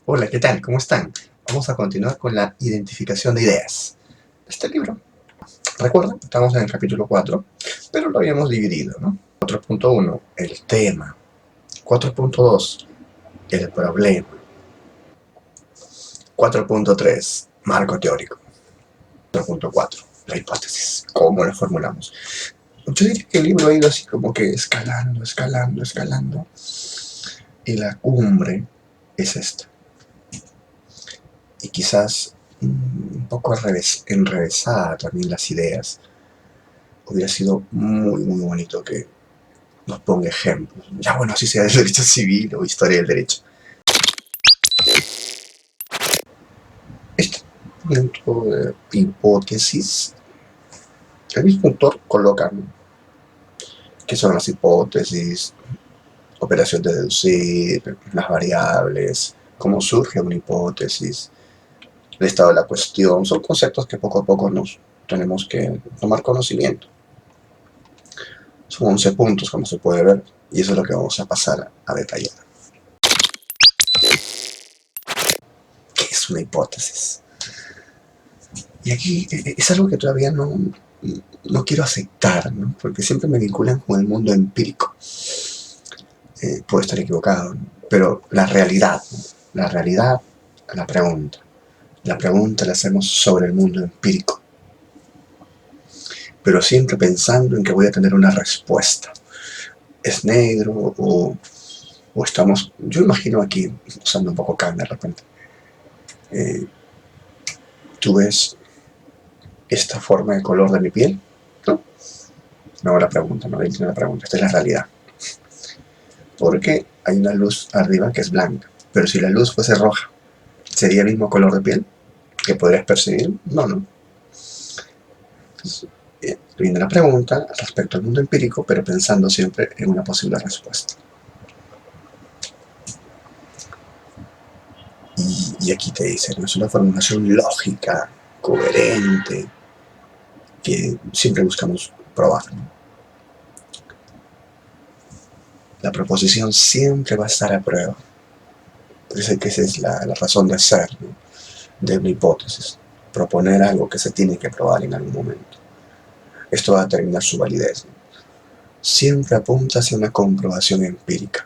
Hola, ¿qué tal? ¿Cómo están? Vamos a continuar con la identificación de ideas de este libro. Recuerden, estamos en el capítulo 4, pero lo habíamos dividido, ¿no? 4.1, el tema. 4.2, el problema. 4.3, marco teórico. 4.4, la hipótesis. ¿Cómo la formulamos? Yo diría que el libro ha ido así como que escalando, escalando, escalando. Y la cumbre es esta. Y quizás un poco enrevesada también las ideas. Hubiera sido muy, muy bonito que nos ponga ejemplos. Ya bueno, así sea del derecho civil o historia del derecho. Este punto de hipótesis, el mismo autor coloca qué son las hipótesis, operación de deducir, las variables, cómo surge una hipótesis, el estado de la cuestión. Son conceptos que poco a poco nos tenemos que tomar conocimiento. Son 11 puntos, como se puede ver, y eso es lo que vamos a pasar a detallar. ¿Qué es una hipótesis? Y aquí es algo que todavía no quiero aceptar, ¿no? Porque siempre me vinculan con el mundo empírico. Puedo estar equivocado, ¿no? Pero la realidad, la pregunta. La pregunta la hacemos sobre el mundo empírico, pero siempre pensando en que voy a tener una respuesta. ¿Es negro o estamos...? Yo imagino aquí, usando un poco Kant de repente, tú ves esta forma de color de mi piel, ¿no? No hago la pregunta, no entiendo la pregunta, esta es la realidad. Porque hay una luz arriba que es blanca, pero si la luz fuese roja, ¿sería el mismo color de piel que podrías percibir? No, no. Entonces, viene la pregunta respecto al mundo empírico, pero pensando siempre en una posible respuesta. Y aquí te dice, ¿no? Es una formulación lógica, coherente, que siempre buscamos probar, ¿no? La proposición siempre va a estar a prueba. Parece que esa es la razón de ser, ¿no? De una hipótesis. Proponer algo que se tiene que probar en algún momento. Esto va a determinar su validez, ¿no? Siempre apunta hacia una comprobación empírica.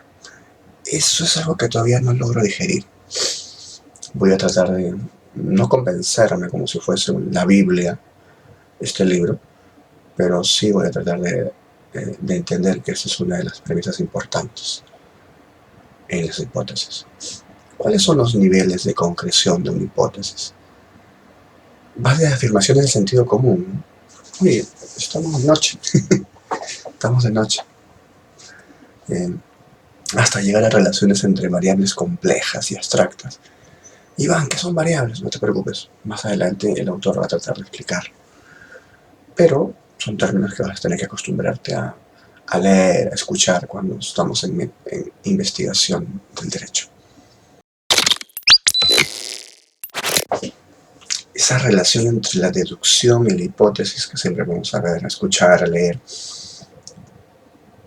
Eso es algo que todavía no logro digerir. Voy a tratar de no convencerme como si fuese la Biblia, este libro, pero sí voy a tratar de entender que esa es una de las premisas importantes en las hipótesis. ¿Cuáles son los niveles de concreción de una hipótesis? Va de afirmaciones del sentido común. Oye, estamos de noche. Estamos de noche. Hasta llegar a relaciones entre variables complejas y abstractas. Iván, ¿qué son variables? No te preocupes. Más adelante el autor va a tratar de explicar. Pero son términos que vas a tener que acostumbrarte a leer, a escuchar cuando estamos en investigación del derecho. Esa relación entre la deducción y la hipótesis que siempre vamos a ver, a escuchar, a leer,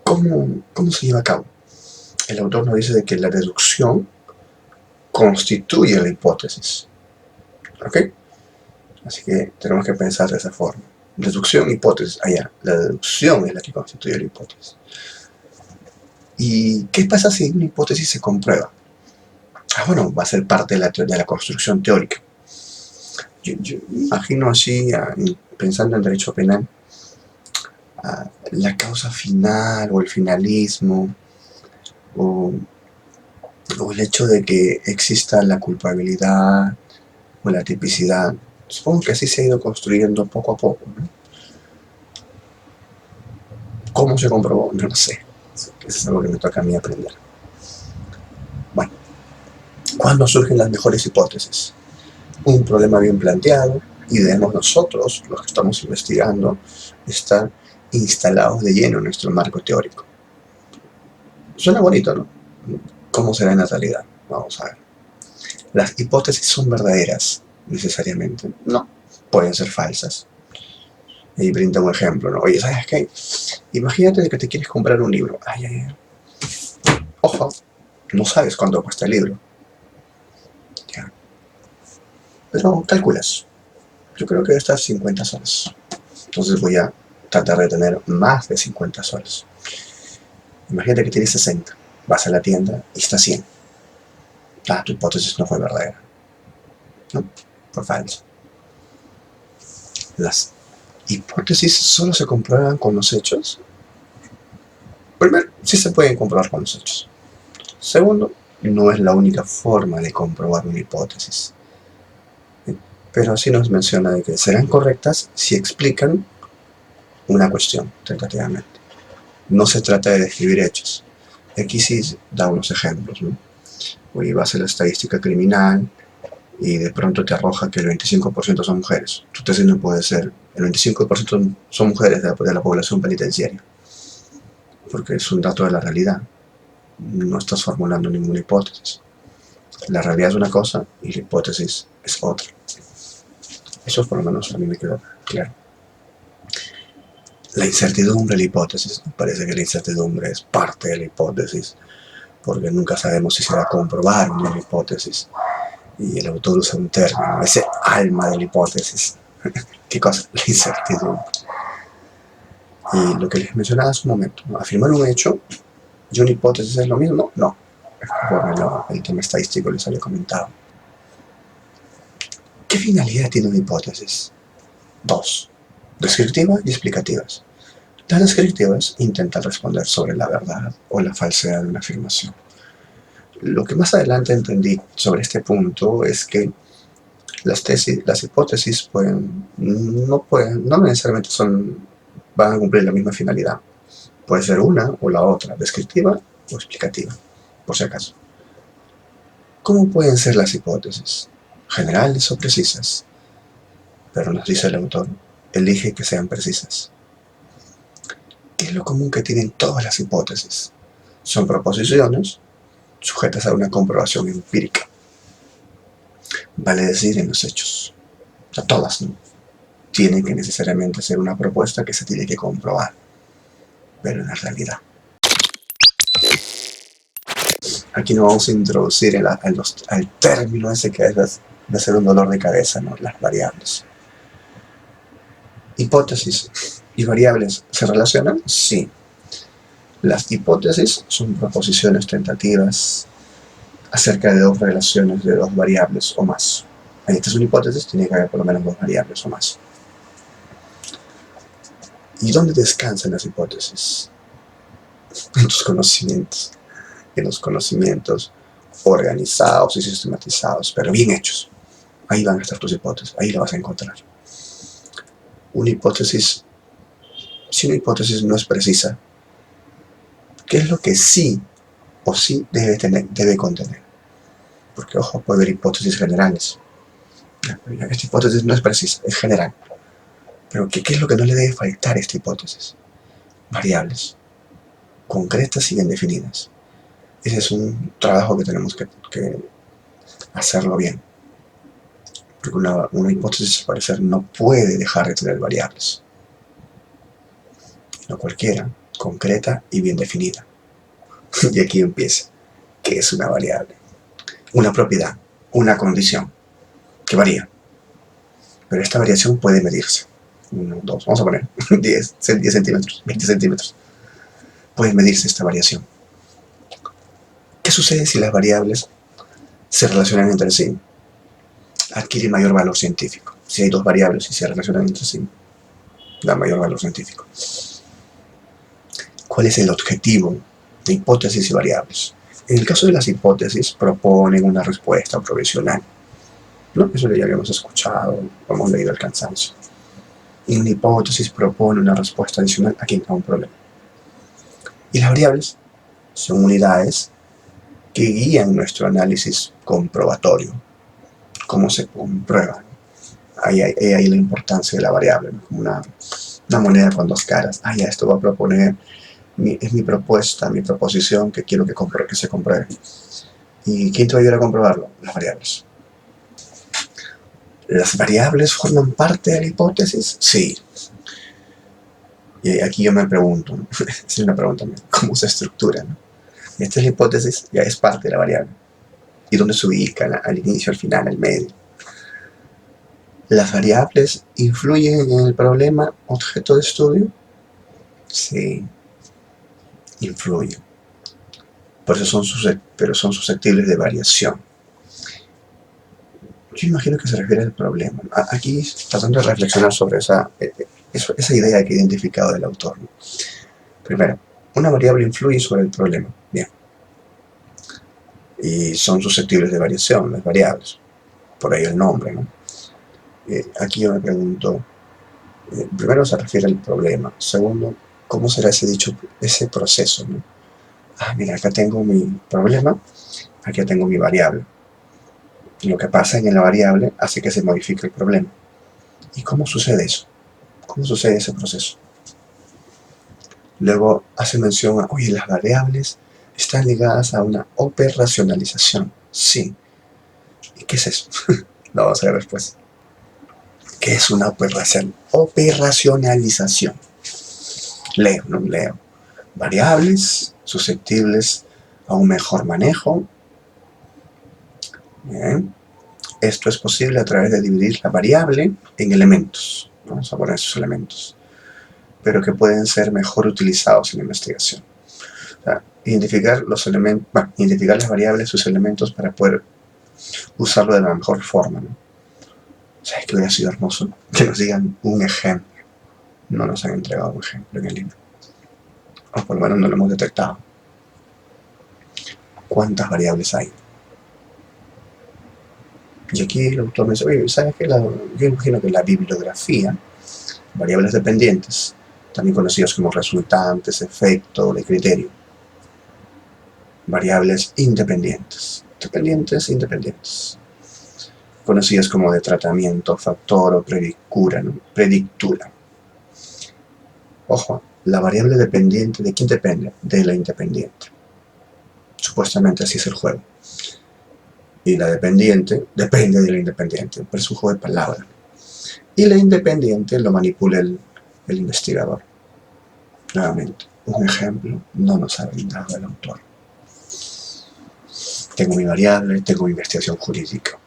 ¿cómo se lleva a cabo? El autor nos dice de que la deducción constituye la hipótesis. ¿Ok? Así que tenemos que pensar de esa forma. Deducción, hipótesis, allá. La deducción es la que constituye la hipótesis. ¿Y qué pasa si una hipótesis se comprueba? Bueno, va a ser parte de la construcción teórica. Yo imagino así, pensando en derecho penal, la causa final o el finalismo, o el hecho de que exista la culpabilidad o la tipicidad. Supongo que así se ha ido construyendo poco a poco, ¿no? ¿Cómo se comprobó? No lo sé. Eso es algo que me toca a mí aprender. Bueno, ¿cuándo surgen las mejores hipótesis? Un problema bien planteado y debemos nosotros, los que estamos investigando, estar instalados de lleno en nuestro marco teórico. Suena bonito, ¿no? ¿Cómo será en la realidad? Vamos a ver. ¿Las hipótesis son verdaderas necesariamente? No, pueden ser falsas. Y brinda un ejemplo, ¿no? Oye, ¿sabes qué? Imagínate que te quieres comprar un libro. Ay, ay, ay. Ojo, no sabes cuánto cuesta el libro. Ya. Pero calculas. Yo creo que estas 50 soles. Entonces voy a tratar de tener más de 50 soles. Imagínate que tienes 60. Vas a la tienda y está 100. Ah, tu hipótesis no fue verdadera. No, fue falsa. Las hipótesis solo se comprueban con los hechos. Primero, sí se pueden comprobar con los hechos. Segundo, no es la única forma de comprobar una hipótesis. Pero sí nos menciona de que serán correctas si explican una cuestión, tentativamente. No se trata de describir hechos. Aquí sí da unos ejemplos, ¿no? Hoy vas a la estadística criminal y de pronto te arroja que el 25% son mujeres. Tu tesis no puede ser, el 25% son mujeres de la población penitenciaria, porque es un dato de la realidad. No estás formulando ninguna hipótesis. La realidad es una cosa y la hipótesis es otra. Eso por lo menos a mí me quedó claro. La incertidumbre de la hipótesis. Me parece que la incertidumbre es parte de la hipótesis, porque nunca sabemos si se va a comprobar una hipótesis. Y el autor usa un término, ese alma de la hipótesis. ¿Qué cosa? La incertidumbre. Y lo que les mencionaba hace un momento, ¿no? Afirmar un hecho y una hipótesis es lo mismo, no. Por el tema estadístico les había comentado. ¿Qué finalidad tiene una hipótesis? Dos, descriptivas y explicativas. Las descriptivas intentan responder sobre la verdad o la falsedad de una afirmación. Lo que más adelante entendí sobre este punto es que las hipótesis no necesariamente van a cumplir la misma finalidad. Puede ser una o la otra, descriptiva o explicativa, por si acaso. ¿Cómo pueden ser las hipótesis? Generales o precisas. Pero nos dice el autor, elige que sean precisas. ¿Qué es lo común que tienen todas las hipótesis? Son proposiciones sujetas a una comprobación empírica. Vale decir, en los hechos. A todas, ¿no? Tienen que necesariamente ser una propuesta que se tiene que comprobar. Pero en la realidad. Aquí nos vamos a introducir al término ese que es de ser un dolor de cabeza, ¿no? Las variables. ¿Hipótesis y variables se relacionan? Sí. Las hipótesis son proposiciones tentativas acerca de dos relaciones de dos variables o más. Esta es una hipótesis, tiene que haber por lo menos dos variables o más. ¿Y dónde descansan las hipótesis? En tus conocimientos. En los conocimientos organizados y sistematizados, pero bien hechos. Ahí van a estar tus hipótesis, ahí la vas a encontrar. Si una hipótesis no es precisa, ¿qué es lo que sí o sí debe contener? Porque, ojo, puede haber hipótesis generales. Esta hipótesis no es precisa, es general. Pero ¿qué es lo que no le debe faltar a esta hipótesis? Variables, concretas y bien definidas. Ese es un trabajo que tenemos que hacerlo bien. Porque una hipótesis, al parecer, no puede dejar de tener variables. No cualquiera, concreta y bien definida. Y aquí empieza. ¿Qué es una variable? Una propiedad, una condición, que varía. Pero esta variación puede medirse. 1, 2, vamos a poner 10 centímetros, 20 centímetros. Puede medirse esta variación. ¿Qué sucede si las variables se relacionan entre sí? Adquiere mayor valor científico. Si hay dos variables y se relacionan entre sí, da mayor valor científico. ¿Cuál es el objetivo de hipótesis y variables? En el caso de las hipótesis, proponen una respuesta provisional, ¿no? Eso ya habíamos escuchado, lo hemos leído al cansancio. Y una hipótesis propone una respuesta adicional a un problema. Y las variables son unidades que guían nuestro análisis comprobatorio. ¿Cómo se comprueba? Ahí hay la importancia de la variable, ¿no? Como una moneda con dos caras. Ya esto va a proponer, es mi propuesta, mi proposición que quiero que se compruebe. ¿Y quién te va a ayudar a comprobarlo? Las variables. ¿Las variables forman parte de la hipótesis? Sí. Y aquí yo me pregunto, ¿no? Es una pregunta mía, ¿cómo se estructura? ¿No? Esta es la hipótesis, ya es parte de la variable. ¿Y dónde se ubica? Al inicio, al final, al medio. ¿Las variables influyen en el problema objeto de estudio? Sí, influyen. Por eso son susceptibles de variación. Yo imagino que se refiere al problema. Aquí tratando de reflexionar sobre esa idea que he identificado del autor, ¿no? Primero, una variable influye sobre el problema. Bien. Y son susceptibles de variación, las variables. Por ahí el nombre, ¿no? Aquí yo me pregunto, primero se refiere al problema. Segundo, ¿cómo será ese proceso, ¿no? Mira, acá tengo mi problema, aquí tengo mi variable. Y lo que pasa en la variable hace que se modifique el problema. ¿Y cómo sucede eso? ¿Cómo sucede ese proceso? Luego hace mención a, oye, las variables están ligadas a una operacionalización. Sí. ¿Y qué es eso? Lo vamos a ver después. ¿Qué es una operacionalización? Leo, ¿no? Leo. Variables susceptibles a un mejor manejo. Bien. Esto es posible a través de dividir la variable en elementos. Vamos a poner esos elementos, pero que pueden ser mejor utilizados en la investigación. O sea, identificar las variables, sus elementos, para poder usarlo de la mejor forma, ¿no? ¿Sabes qué hubiera sido hermoso? Que nos digan un ejemplo. No nos han entregado un ejemplo en el libro. O por lo menos no lo hemos detectado. ¿Cuántas variables hay? Y aquí el autor me dice, oye, ¿sabes qué? Yo imagino que la bibliografía, variables dependientes, también conocidas como resultantes, efecto, de criterio, variables independientes, independientes, conocidas como de tratamiento, factor o predictura. Ojo, la variable dependiente, ¿de quién depende? De la independiente. Supuestamente así es el juego. Y la dependiente depende de la independiente, pero es un juego de palabras. Y la independiente lo manipula el investigador. Nuevamente, un ejemplo no nos ha brindado el autor. Tengo mi variable, tengo mi investigación jurídica.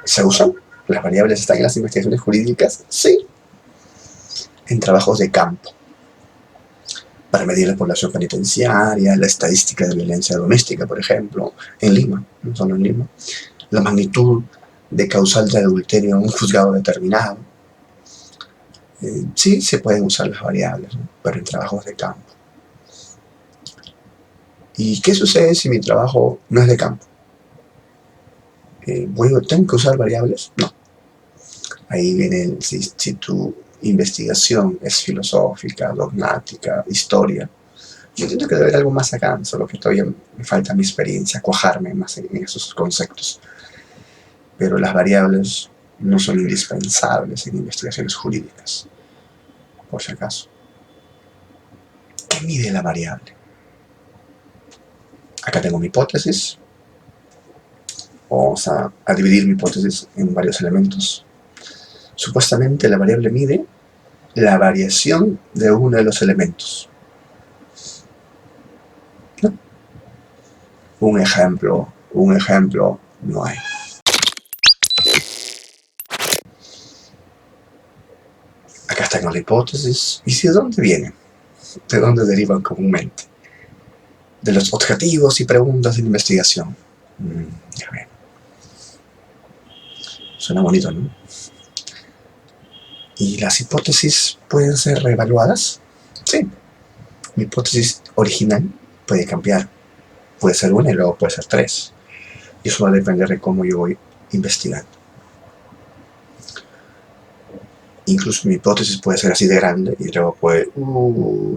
¿Se usan? ¿Las variables están en las investigaciones jurídicas? Sí. En trabajos de campo, para medir la población penitenciaria, la estadística de violencia doméstica, por ejemplo, en Lima, no solo en Lima, la magnitud de causal de adulterio en un juzgado determinado. Sí, se pueden usar las variables, ¿no? Pero en trabajos de campo. ¿Y qué sucede si mi trabajo no es de campo? ¿Tengo que usar variables? No. Ahí viene si tu investigación es filosófica, dogmática, historia. Yo entiendo que debe haber algo más acá, solo que todavía me falta mi experiencia, cuajarme más en esos conceptos. Pero las variables no son indispensables en investigaciones jurídicas, por si acaso. ¿Qué mide la variable? Acá tengo mi hipótesis. Vamos a dividir mi hipótesis en varios elementos. Supuestamente la variable mide la variación de uno de los elementos. ¿No? Un ejemplo no hay. Acá tengo la hipótesis. ¿Y de dónde viene? ¿De dónde derivan comúnmente? De los objetivos y preguntas de investigación. Ya ven. Suena bonito, ¿no? ¿Y las hipótesis pueden ser reevaluadas? Sí. Mi hipótesis original puede cambiar. Puede ser una y luego puede ser 3. Y eso va a depender de cómo yo voy investigando. Incluso mi hipótesis puede ser así de grande y luego puede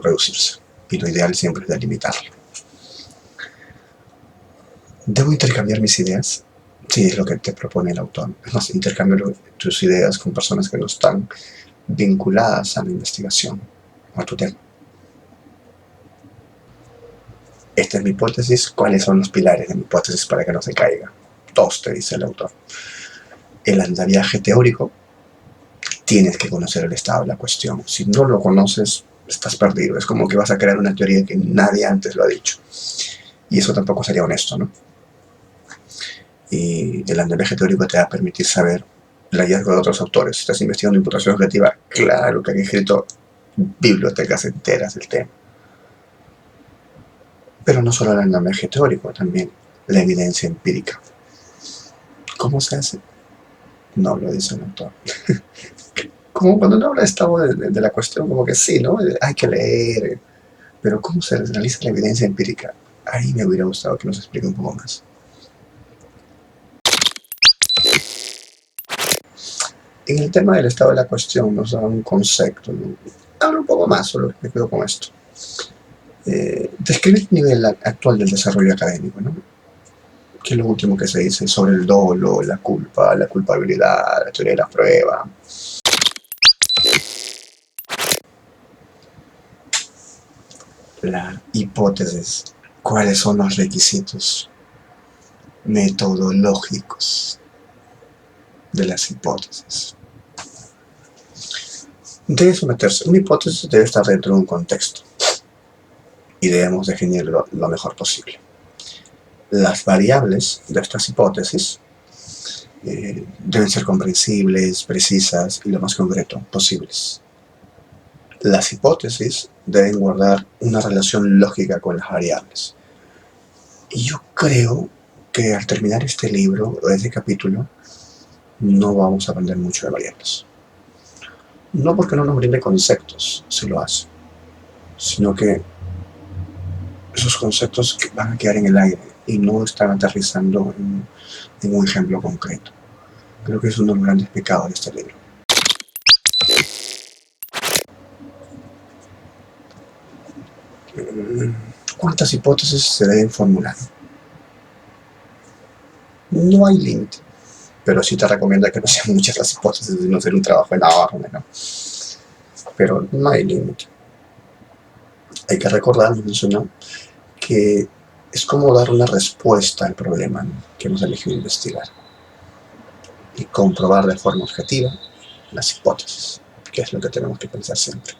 reducirse. Y lo ideal siempre es delimitarlo. ¿Debo intercambiar mis ideas? Sí, es lo que te propone el autor. Es más, intercambia tus ideas con personas que no están vinculadas a la investigación o a tu tema. Esta es mi hipótesis. ¿Cuáles son los pilares de mi hipótesis para que no se caiga? 2, te dice el autor. El andamiaje teórico, tienes que conocer el estado de la cuestión. Si no lo conoces, estás perdido. Es como que vas a crear una teoría que nadie antes lo ha dicho. Y eso tampoco sería honesto, ¿no? Y el andamiaje teórico te va a permitir saber el hallazgo de otros autores. Si estás investigando imputación objetiva, claro que han escrito bibliotecas enteras del tema. Pero no solo el andamiaje teórico, también la evidencia empírica. ¿Cómo se hace? No lo dice el autor. Como cuando uno habla de estado de la cuestión, como que sí, ¿no? Hay que leer. Pero ¿cómo se realiza la evidencia empírica? Ahí me hubiera gustado que nos explique un poco más. En el tema del estado de la cuestión nos da un concepto, ¿no? Hablo un poco más, solo me quedo con esto. Describe el nivel actual del desarrollo académico, ¿no? ¿Qué es lo último que se dice sobre el dolo, la culpa, la culpabilidad, la teoría de la prueba? La hipótesis. ¿Cuáles son los requisitos metodológicos de las hipótesis? Debe someterse. Una hipótesis debe estar dentro de un contexto y debemos definirlo lo mejor posible. Las variables de estas hipótesis deben ser comprensibles, precisas y lo más concreto posibles. Las hipótesis deben guardar una relación lógica con las variables. Y yo creo que al terminar este libro o este capítulo no vamos a aprender mucho de variables. No porque no nos brinde conceptos, si lo hace, sino que esos conceptos van a quedar en el aire y no están aterrizando en un ejemplo concreto. Creo que es uno de los grandes pecados de este libro. ¿Cuántas hipótesis se deben formular? No hay límite, pero sí te recomiendo que no sean muchas las hipótesis, sino hacer un trabajo enorme, ¿no? Pero no hay límite. Hay que recordar, me mencionó, que es como dar una respuesta al problema, ¿no?, que hemos elegido investigar y comprobar de forma objetiva las hipótesis, que es lo que tenemos que pensar siempre.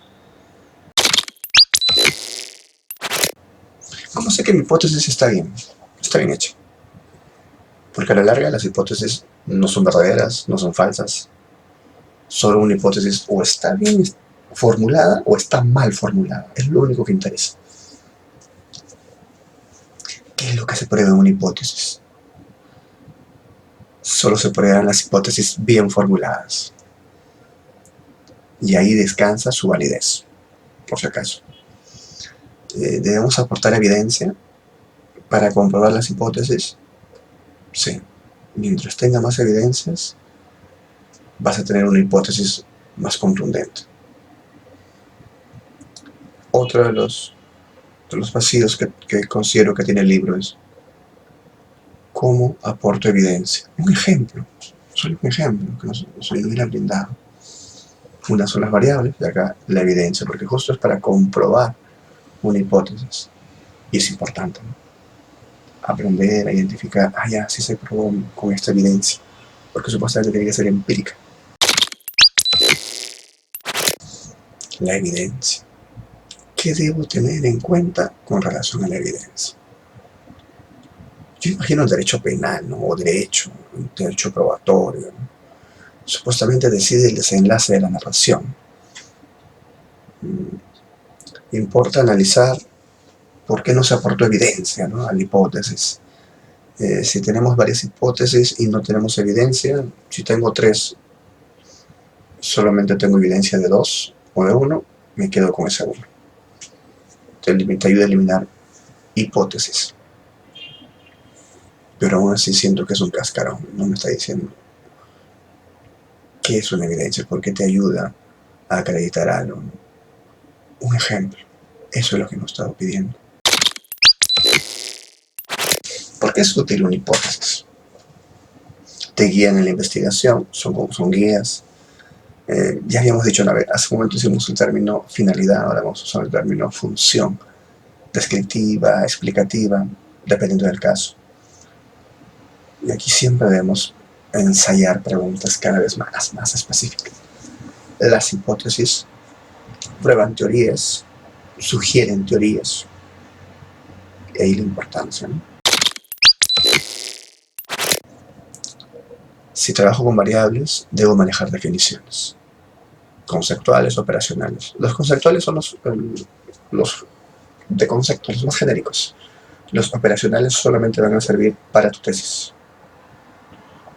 ¿Cómo sé que mi hipótesis está bien? Está bien hecha. Porque a la larga las hipótesis no son verdaderas, no son falsas. Solo una hipótesis o está bien formulada o está mal formulada. Es lo único que interesa. ¿Qué es lo que se prueba en una hipótesis? Solo se prueban las hipótesis bien formuladas. Y ahí descansa su validez, por si acaso. ¿Debemos aportar evidencia para comprobar las hipótesis? Sí. Mientras tenga más evidencias, vas a tener una hipótesis más contundente. Otro de los vacíos que considero que tiene el libro es cómo aporto evidencia. Un ejemplo, solo un ejemplo que nos hubiera brindado. Una son las variables y acá la evidencia, porque justo es para comprobar una hipótesis. Y es importante, ¿no?, aprender a identificar, ya, sí se probó con esta evidencia, porque supuestamente tiene que ser empírica. La evidencia. ¿Qué debo tener en cuenta con relación a la evidencia? Yo imagino el derecho penal, ¿no?, o derecho probatorio, ¿no? Supuestamente decide el desenlace de la narración. Importa analizar por qué no se aportó evidencia, ¿no?, a la hipótesis. Si tenemos varias hipótesis y no tenemos evidencia, si tengo 3, solamente tengo evidencia de 2 o de 1, me quedo con ese 1. Te ayuda a eliminar hipótesis. Pero aún así siento que es un cascarón, no me está diciendo qué es una evidencia, por qué te ayuda a acreditar algo, ¿no? Un ejemplo, eso es lo que nos estaba pidiendo. ¿Por qué es útil una hipótesis? Te guían en la investigación, son guías. Ya habíamos dicho una vez, hace un momento hicimos el término finalidad, ahora vamos a usar el término función, descriptiva, explicativa, dependiendo del caso. Y aquí siempre debemos ensayar preguntas cada vez más específicas. Las hipótesis prueban teorías, sugieren teorías, y ahí la importancia, ¿no? Si trabajo con variables, debo manejar definiciones conceptuales, operacionales. Los conceptuales son los de conceptos, los más genéricos. Los operacionales solamente van a servir para tu tesis,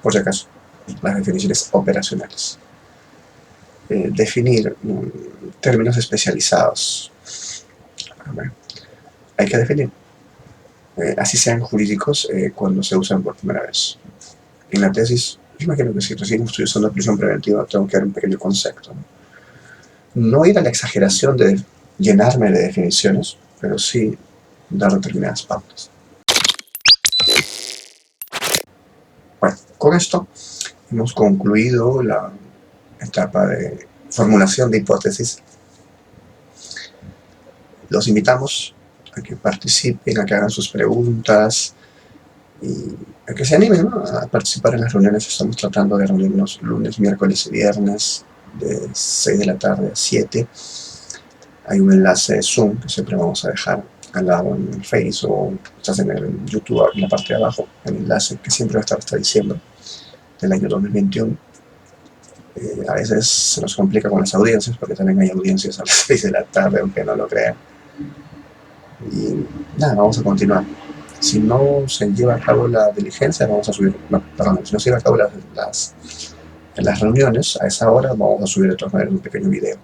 por si acaso, las definiciones operacionales. Definir términos especializados. A ver, hay que definir, así sean jurídicos, cuando se usan por primera vez. En la tesis, yo imagino que si recién estoy usando prisión preventiva, tengo que dar un pequeño concepto, ¿no? No ir a la exageración de llenarme de definiciones, pero sí dar determinadas pautas. Bueno, con esto hemos concluido la etapa de formulación de hipótesis. Los invitamos a que participen, a que hagan sus preguntas y a que se animen, ¿no?, a participar en las reuniones. Estamos tratando de reunirnos lunes, miércoles y viernes de 6 de la tarde a 7. Hay un enlace de Zoom que siempre vamos a dejar al lado en el Face, o estás en el YouTube en la parte de abajo, el enlace que siempre va a estar hasta diciembre del año 2021. A veces se nos complica con las audiencias, porque también hay audiencias a las 6 de la tarde, aunque no lo crean. Y nada, vamos a continuar. Si no se lleva a cabo la diligencia, vamos a subir, no, perdón, si no se lleva a cabo las reuniones a esa hora, vamos a subir de todas maneras un pequeño video,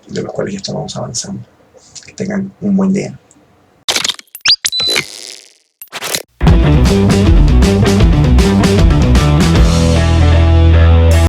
de los cuales ya estamos avanzando. Que tengan un buen día.